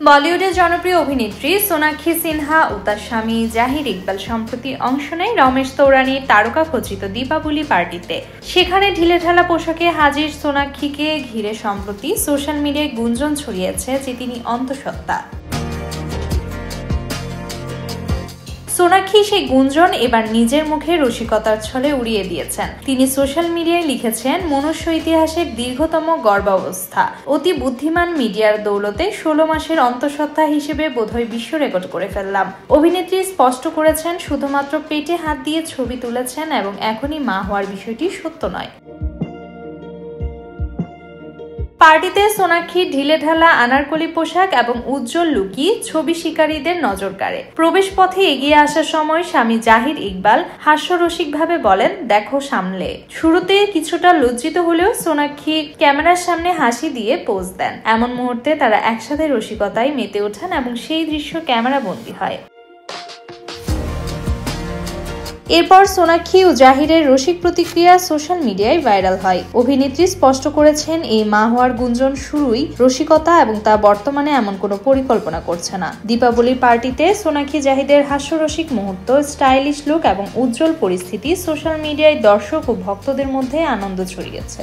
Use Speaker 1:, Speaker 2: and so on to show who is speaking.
Speaker 1: বলিউডের জনপ্রিয় অভিনেত্রী সোনাক্ষী সিনহা ও তার স্বামী জাহির ইকবাল সম্প্রতি অংশ নেয় রমেশ তৌরানীর তারকাখচিত দীপাবলি পার্টিতে। সেখানে ঢিলেঢালা পোশাকে হাজির সোনাক্ষীকে ঘিরে সম্প্রতি সোশ্যাল মিডিয়ায় গুঞ্জন ছড়িয়েছে যে তিনি অন্তঃসত্ত্বা। সোনাক্ষী সেই গুঞ্জন এবার নিজের মুখে রসিকতার ছলে উড়িয়ে দিয়েছেন। তিনি সোশ্যাল মিডিয়ায় লিখেছেন, মনুষ্য ইতিহাসের দীর্ঘতম গর্ভাবস্থা, অতি বুদ্ধিমান মিডিয়ার দৌলতে 16 মাসের অন্তঃসত্ত্বা হিসেবে বোধহয় বিশ্ব রেকর্ড করে ফেললাম। অভিনেত্রী স্পষ্ট করেছেন, শুধুমাত্র পেটে হাত দিয়ে ছবি তুলেছেন এবং এখনই মা হওয়ার বিষয়টি সত্য নয়। পার্টিতে সোনাক্ষীর ঢিলেঢালা আনারকলি পোশাক এবং উজ্জ্বল লুকই ছবি শিকারীদের নজর কাড়ে। প্রবেশ পথে এগিয়ে আসার সময় স্বামী জাহির ইকবাল হাস্যরসিকভাবে বলেন, দেখো সামলে। শুরুতে কিছুটা লজ্জিত হলেও সোনাক্ষী ক্যামেরার সামনে হাসি দিয়ে পোজ দেন। এমন মুহূর্তে তারা একসাথে রসিকতায় মেতে ওঠেন এবং সেই দৃশ্য ক্যামেরা বন্দী হয়। এরপর সোনাক্ষী ও জাহিরের রসিক প্রতিক্রিয়া সোশ্যাল মিডিয়ায় ভাইরাল হয়। অভিনেত্রী স্পষ্ট করেছেন, এই মা হওয়ার গুঞ্জন শুরুই রসিকতা এবং তা বর্তমানে এমন কোনো পরিকল্পনা করছে না। দীপাবলির পার্টিতে সোনাক্ষী জাহিদের হাস্যরসিক মুহূর্ত, স্টাইলিশ লুক এবং উজ্জ্বল পরিস্থিতি সোশ্যাল মিডিয়ায় দর্শক ও ভক্তদের মধ্যে আনন্দ ছড়িয়েছে।